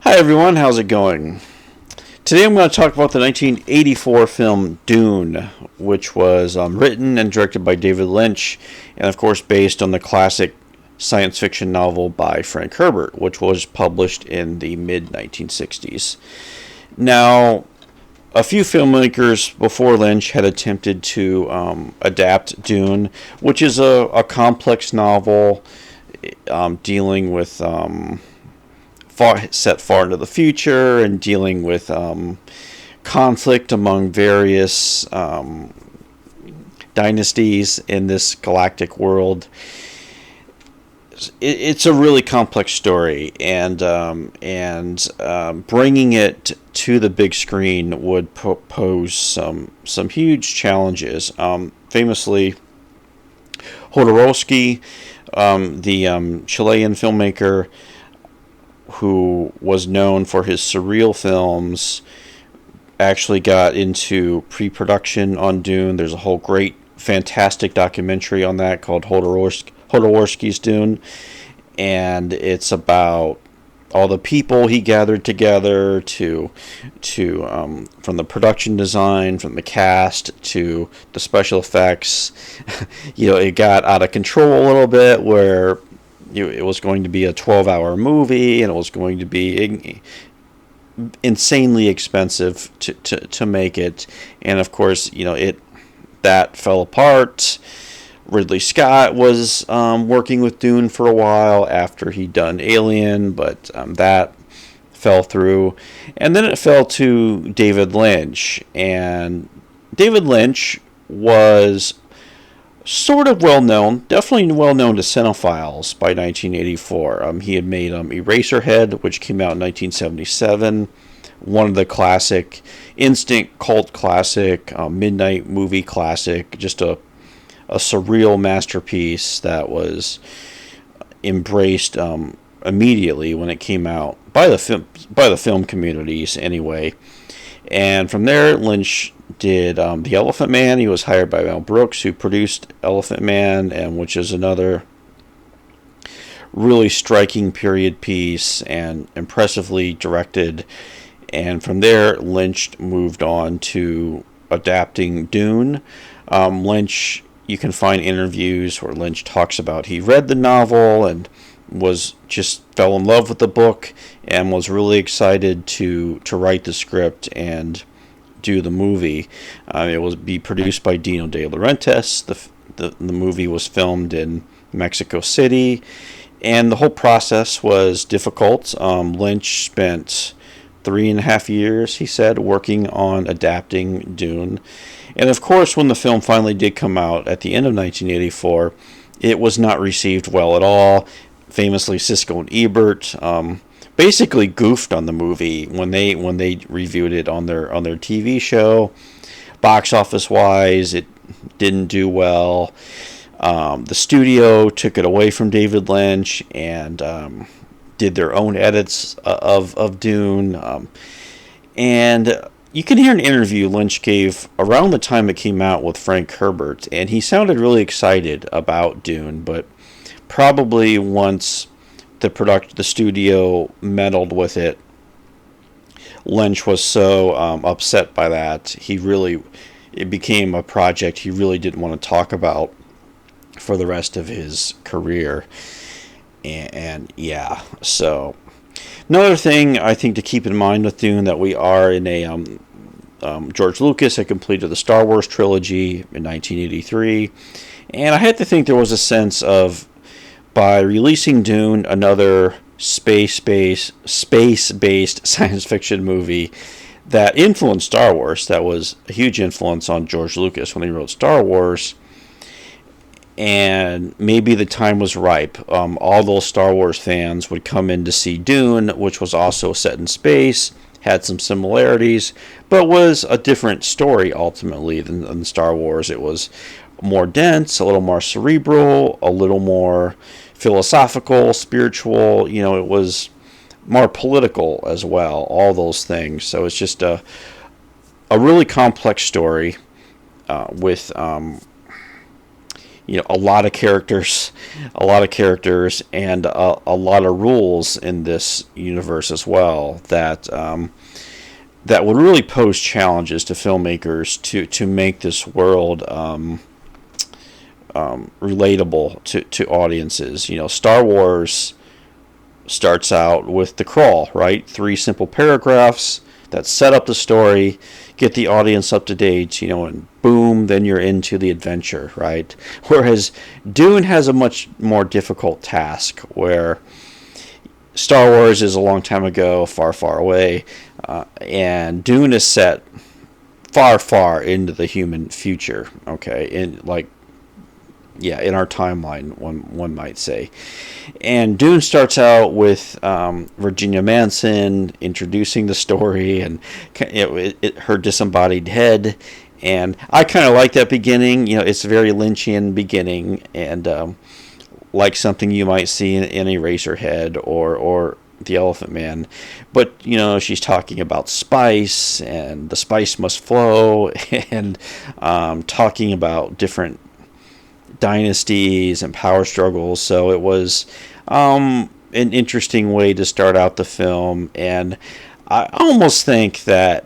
Hi everyone, how's it going? Today I'm going to talk about the 1984 film Dune, which was written and directed by David Lynch, and of course based on the classic science fiction novel by Frank Herbert, which was published in the mid 1960s. Now, a few filmmakers before Lynch had attempted to adapt Dune, which is a complex novel dealing with set far into the future and dealing with conflict among various dynasties in this galactic world. It's a really complex story, and bringing it to the big screen would pose some huge challenges. Famously, Jodorowsky, the Chilean filmmaker who was known for his surreal films, actually got into pre-production on Dune. There's a whole great, fantastic documentary on that called Jodorowsky's Dune, and it's about all the people he gathered together to from the production design, from the cast to the special effects. It got out of control a little bit where it was going to be a 12-hour movie, and it was going to be insanely expensive to make it. And of course, that fell apart. Ridley Scott was working with Dune for a while after he'd done Alien, but that fell through. And then it fell to David Lynch. And David Lynch was sort of well known, definitely well known to cinephiles by 1984. He had made Eraserhead, which came out in 1977, one of the classic, instant cult classic, midnight movie classic, just a surreal masterpiece that was embraced immediately when it came out by the film communities anyway. And from there, Lynch did The Elephant Man. He was hired by Mel Brooks, who produced Elephant Man, and which is another really striking period piece and impressively directed. And from there, Lynch moved on to adapting Dune. Lynch, you can find interviews where Lynch talks about he read the novel and fell in love with the book and was really excited to write the script and do the movie. It will be produced by Dino De Laurentiis. The movie was filmed in Mexico City, and the whole process was difficult. Lynch spent 3.5 years, he said, working on adapting Dune. And of course, when the film finally did come out at the end of 1984, it was not received well at all. Famously, Siskel and Ebert basically goofed on the movie when they reviewed it on their TV show. Box office wise, it didn't do well. The studio took it away from David Lynch and did their own edits of Dune. And you can hear an interview Lynch gave around the time it came out with Frank Herbert, and he sounded really excited about Dune, but probably once the studio meddled with it, Lynch was so upset by that, it became a project he really didn't want to talk about for the rest of his career. And yeah, so another thing I think to keep in mind with Dune, that we are in a George Lucas had completed the Star Wars trilogy in 1983, and I had to think there was a sense of, by releasing Dune, another space-based science fiction movie that influenced Star Wars, that was a huge influence on George Lucas when he wrote Star Wars, and maybe the time was ripe. All those Star Wars fans would come in to see Dune, which was also set in space, had some similarities, but was a different story ultimately than Star Wars. It was more dense, a little more cerebral, a little more philosophical, spiritual. It was more political as well, all those things. So it's just a really complex story with a lot of characters, and a lot of rules in this universe as well that would really pose challenges to filmmakers to make this world relatable to audiences. Star Wars starts out with the crawl, right? 3 simple paragraphs that set up the story, get the audience up to date, and boom, then you're into the adventure, right? Whereas Dune has a much more difficult task, where Star Wars is a long time ago, far, far away, and Dune is set far, far into the human future, okay? In our timeline, one might say. And Dune starts out with Virginia Manson introducing the story and her disembodied head. And I kind of like that beginning. It's a very Lynchian beginning, and like something you might see in Eraserhead or The Elephant Man. But, she's talking about spice, and the spice must flow, and talking about different dynasties and power struggles. So it was an interesting way to start out the film. And I almost think that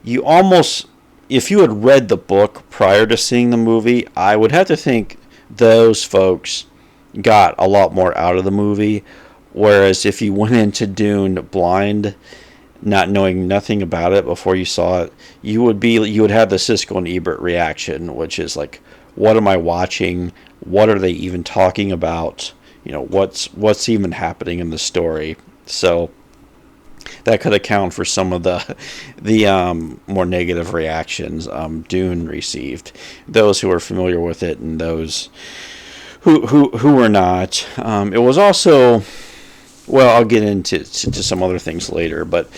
if you had read the book prior to seeing the movie, I would have to think those folks got a lot more out of the movie. Whereas if you went into Dune blind, not knowing nothing about it before you saw it, you would have the Siskel and Ebert reaction, which is like, what am I watching? What are they even talking about? What's even happening in the story? So that could account for some of the more negative reactions Dune received. Those who are familiar with it and those who were not. It was also, well, I'll get into some other things later, but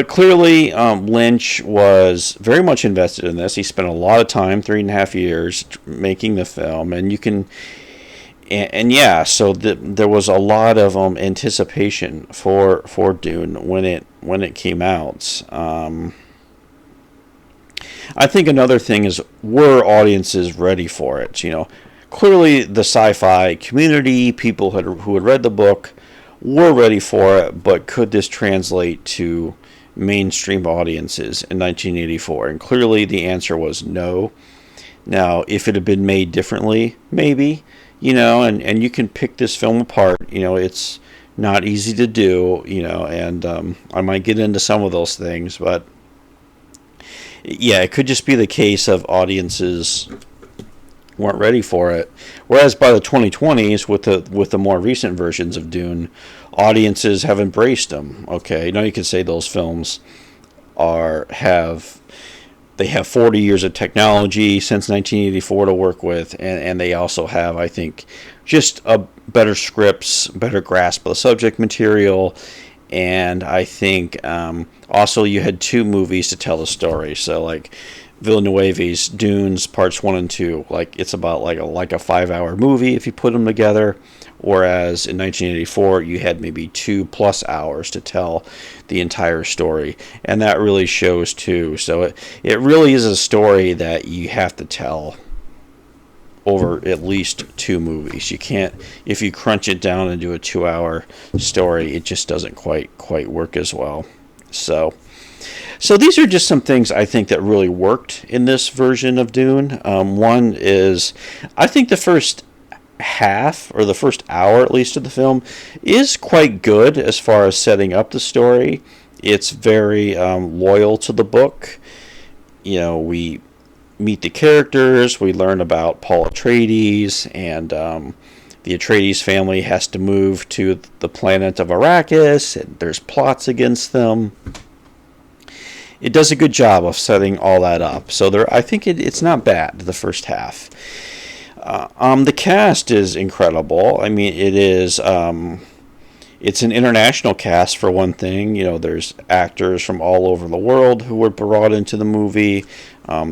clearly Lynch was very much invested in this. He spent a lot of time, 3.5 years, making the film, and so there was a lot of anticipation for Dune when it came out. I think another thing is, were audiences ready for it? Clearly the sci-fi community, people who had read the book, were ready for it, but could this translate to mainstream audiences in 1984? And clearly the answer was no. Now, if it had been made differently, maybe, and you can pick this film apart, it's not easy to do, and I might get into some of those things, but yeah, it could just be the case of audiences weren't ready for it. Whereas by the 2020s, with the more recent versions of Dune, audiences have embraced them. Okay, now you can say those films have 40 years of technology since 1984 to work with, and they also have, I think, just better scripts, better grasp of the subject material, and I think also you had 2 movies to tell the story. So like Villeneuve's Dunes Parts 1 and 2, it's about like a 5-hour movie if you put them together, whereas in 1984 you had maybe 2+ hours to tell the entire story, and that really shows too. So it really is a story that you have to tell over at least 2 movies. You can't, if you crunch it down and do a 2-hour story, it just doesn't quite work as well. So these are just some things I think that really worked in this version of Dune. One is, I think the first half, or the first hour at least of the film, is quite good as far as setting up the story. It's very loyal to the book. We meet the characters, we learn about Paul Atreides, and the Atreides family has to move to the planet of Arrakis, and there's plots against them. It does a good job of setting all that up. So I think it's not bad, the first half. The cast is incredible. I mean, it is. It's an international cast for one thing. There's actors from all over the world who were brought into the movie.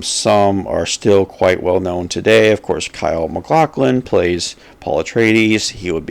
Some are still quite well known today. Of course, Kyle MacLachlan plays Paul Atreides. He would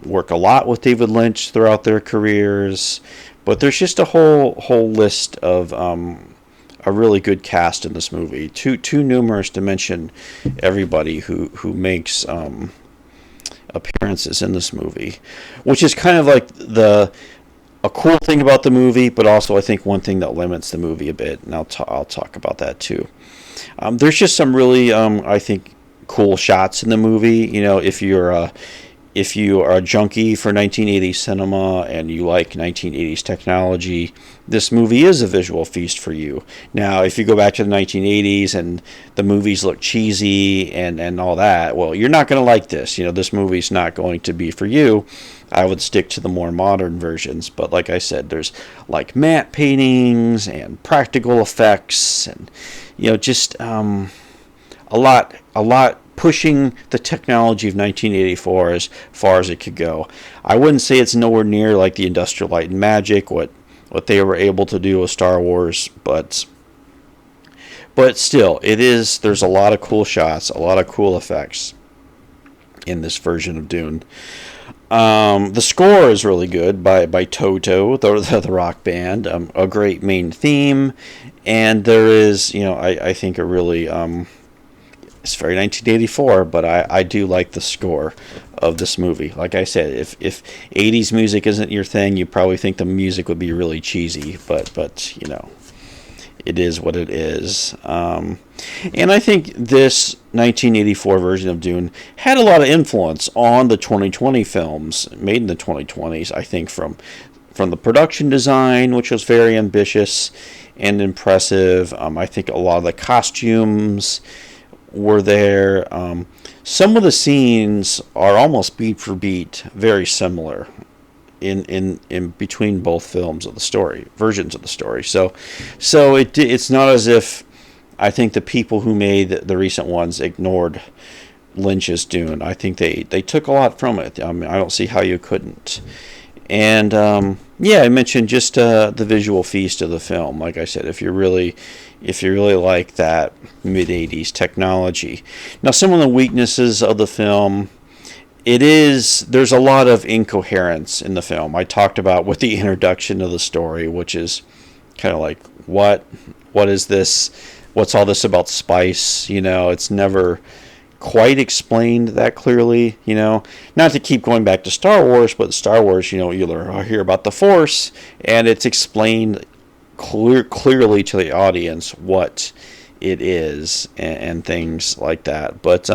work a lot with David Lynch throughout their careers. But there's just a whole list of a really good cast in this movie. Too numerous to mention everybody who makes appearances in this movie, which is kind of like a cool thing about the movie, but also I think one thing that limits the movie a bit, and I'll talk about that too. There's just some really I think cool shots in the movie. You know, if you are a junkie for 1980s cinema and you like 1980s technology, this movie is a visual feast for you. Now, if you go back to the 1980s and the movies look cheesy and all that, well, you're not going to like this. You know, this movie's not going to be for you. I would stick to the more modern versions. But like I said, there's like matte paintings and practical effects and, you know, just a lot pushing the technology of 1984 as far as it could go. I wouldn't say it's nowhere near like the Industrial Light and Magic, what they were able to do with Star Wars, but still, there's a lot of cool shots, a lot of cool effects in this version of Dune. The score is really good by Toto, the rock band. A great main theme, and there is, you know, I think a really it's very 1984, but I do like the score of this movie. Like I said, if 80s music isn't your thing, you probably think the music would be really cheesy, but you know, it is what it is. And I think this 1984 version of Dune had a lot of influence on the 2020 films made in the 2020s. I think from the production design, which was very ambitious and impressive. I think a lot of the costumes were there. Some of the scenes are almost beat for beat very similar in between both films of the story, versions of the story. So it's not as if I think the people who made the recent ones ignored Lynch's Dune. I think they took a lot from it. I mean, I don't see how you couldn't. And yeah, I mentioned just the visual feast of the film. Like I said, if you really like that mid-80s technology. Now, some of the weaknesses of the film, there's a lot of incoherence in the film. I talked about with the introduction of the story, which is kind of like, what is this? What's all this about spice? You know, it's never quite explained that clearly, you know. Not to keep going back to Star Wars, but Star Wars, you know, you'll hear about the Force, and it's explained clearly to the audience what it is and things like that. But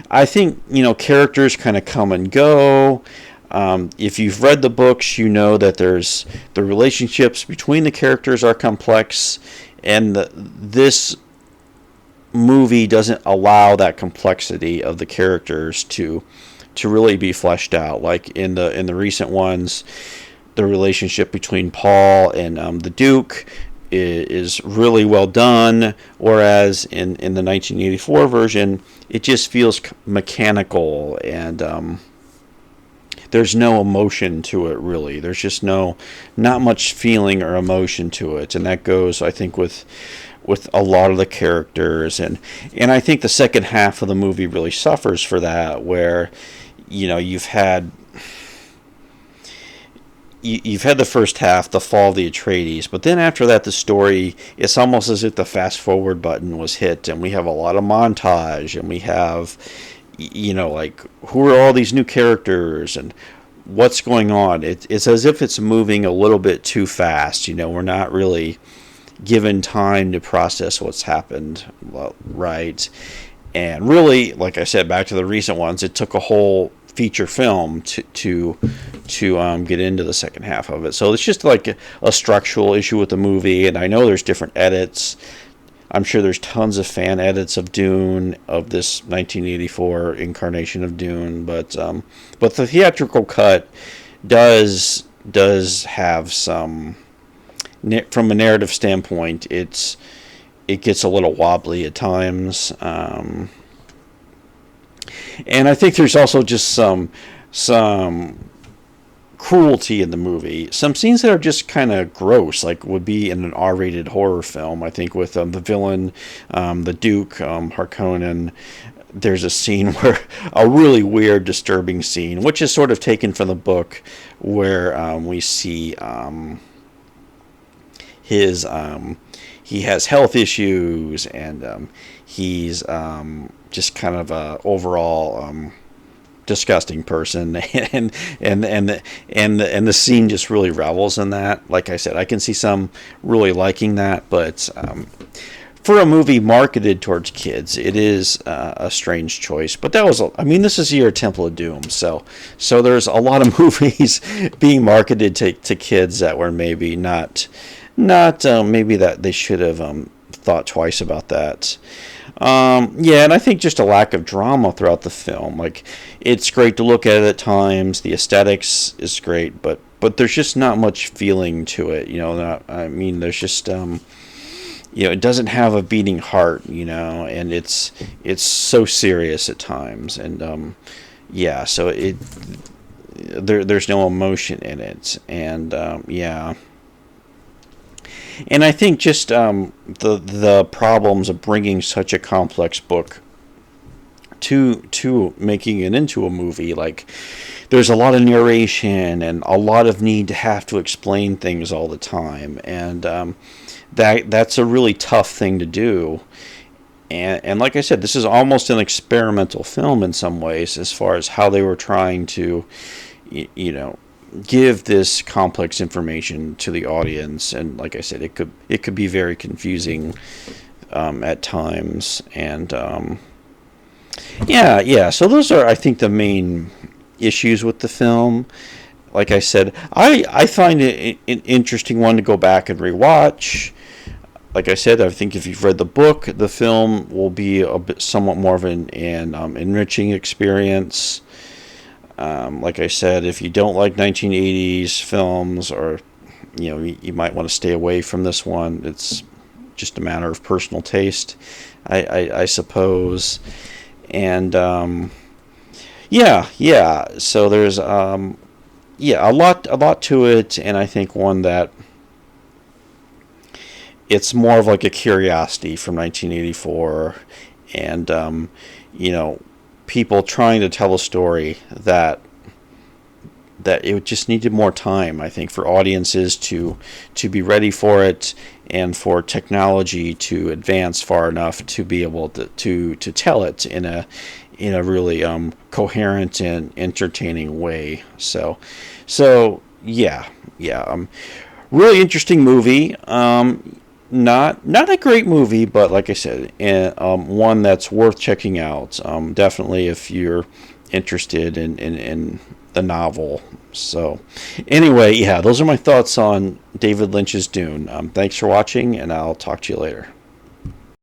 I think, you know, characters kind of come and go. If you've read the books, you know that there's the relationships between the characters are complex, and this movie doesn't allow that complexity of the characters to really be fleshed out. Like in the recent ones, the relationship between Paul and the Duke is really well done, whereas in the 1984 version, it just feels mechanical, and there's no emotion to it, really. There's just not much feeling or emotion to it, and that goes, I think, with a lot of the characters, and I think the second half of the movie really suffers for that, where, you know, you've had the first half, the fall of the Atreides, but then after that, the story, it's almost as if the fast forward button was hit, and we have a lot of montage, and we have, you know, like, who are all these new characters, and what's going on? It's as if it's moving a little bit too fast. You know, we're not really given time to process what's happened, right? And really, like I said, back to the recent ones, it took a whole feature film to get into the second half of it. So it's just like a structural issue with the movie, and I know there's different edits. I'm sure there's tons of fan edits of Dune, of this 1984 incarnation of Dune, but the theatrical cut does have some, from a narrative standpoint, it gets a little wobbly at times. And I think there's also just some cruelty in the movie. Some scenes that are just kind of gross, like would be in an R-rated horror film. I think with the villain, the Duke, Harkonnen, there's a scene where a really weird, disturbing scene, which is sort of taken from the book, where we see his he has health issues, and he's just kind of a overall disgusting person, and the scene just really revels in that. Like I said, I can see some really liking that, but for a movie marketed towards kids, it is a strange choice. But that was, I mean, this is your Temple of Doom, so there's a lot of movies being marketed to kids that were maybe not maybe that they should have thought twice about that. Yeah, and I think just a lack of drama throughout the film. Like, it's great to look at it at times. The aesthetics is great, but there's just not much feeling to it. I mean, there's just it doesn't have a beating heart. And it's so serious at times, and yeah, so there's no emotion in it, and yeah. And I think just the problems of bringing such a complex book to making it into a movie, like there's a lot of narration and a lot of need to have to explain things all the time, and that's a really tough thing to do. And like I said, this is almost an experimental film in some ways, as far as how they were trying to, give this complex information to the audience. And like I said, it could be very confusing at times. And yeah. So those are, I think, the main issues with the film. Like I said, I find it an interesting one to go back and rewatch. Like I said, I think if you've read the book, the film will be somewhat more of an enriching experience. Like I said, if you don't like 1980s films, or you might want to stay away from this one. It's just a matter of personal taste, I suppose. And yeah. So there's a lot to it, and I think one that it's more of like a curiosity from 1984, and people trying to tell a story that it just needed more time, I think, for audiences to be ready for it, and for technology to advance far enough to be able to tell it in a really coherent and entertaining way. So yeah. Really interesting movie. Not a great movie, but like I said, one that's worth checking out. Definitely if you're interested in the novel. So anyway, yeah, those are my thoughts on David Lynch's Dune. Thanks for watching, and I'll talk to you later.